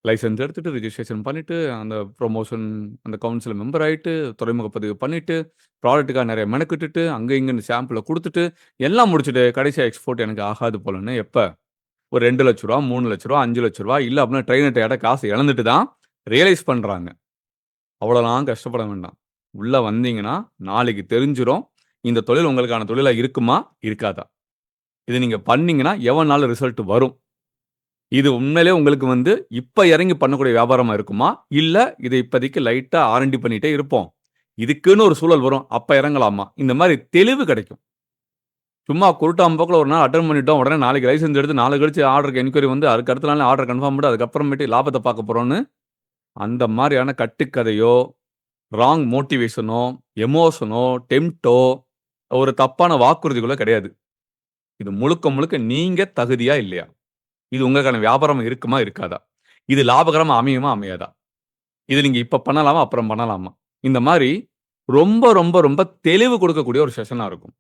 Licence எடுத்துட்டு, registration பண்ணிட்டு, அந்த ப்ரமோஷன் அந்த கவுன்சில் மெம்பர் ஆயிட்டு, துறைமுக பதிவு பண்ணிட்டு, ப்ராடக்ட்டுக்காக நெறைய மெனக்கெட்டுட்டு, அங்க இங்கன்னு சாம்பிள குடுத்துட்டு, எல்லாம் முடிச்சுட்டு, கடைசியா எக்ஸ்போர்ட் எனக்கு ஆகாது போலன்னு எப்ப? ஒரு ரூ. 2,00,000 ரூ. 3,00,000 ரூ. 5,00,000 இல்ல அப்டின்னா ட்ரெய்னர்ட்ட யார்ட்ட காசு இழந்துட்டு தான் ரியலைஸ் பண்றாங்க. அவ்வளோலாம் கஷ்டப்பட வேண்டாம். உள்ள வந்தீங்கன்னா, நாளைக்கு தெரிஞ்சிரும். இந்த தொழில் உங்களுக்கான தொழிலா இருக்குமா? இருக்காதா? இத நீங்க பண்ணீங்கன்னா, எவனாலும் ரிசல்ட் வரும். இது உண்மையிலேயே உங்களுக்கு இப்ப இறங்கி பண்ணக்கூடிய வியாபாரமா இருக்குமா? இல்ல இத இப்பதைக்கு லைட்டா ஆர்&டி பண்ணிட்டே இருப்போம். இதுக்குன்னு ஒரு சூழல் வரும். அப்ப இறங்கலாமா? இந்த மாரி தெளிவு கிடைக்கும். சும்மா குருட்டாம்போக்குல ஒரு நாள் அட்டெண்ட் பண்ணிட்டோம். உடனே நாளைக்கு லைசென்ஸ் எடுத்து நாளை கழிச்சு ஆர்டருக்கு என்குயரி அதுக்கு அடுத்த நாளே ஆர்டர் கன்ஃபார்ம் பண்ணிட்டு அதுக்கப்புறமேட்டு லாபத்த பார்க்க போறோம்னு, அந்த மாரியான கட்டுக்கதையோ, ராங் மோட்டிவேஷனோ, எமோஷனோ, டெம்ப்ட்டோ, ஒரு தப்பான வாக்குறுதிகளோ கிடையாது. இது முழுக்க முழுக்க நீங்க தகுதியா இல்லையா? இது உங்களுக்கான வியாபாரம் இருக்குமா? இருக்காதா? இது லாபகரமா அமையுமா? அமையாதா? இது நீங்க இப்ப பண்ணலாமா? அப்புறம் பண்ணலாமா? இந்த மாரி ரொம்ப ரொம்ப ரொம்ப தெளிவு கொடுக்கக்கூடிய ஒரு செஷனா இருக்கும்.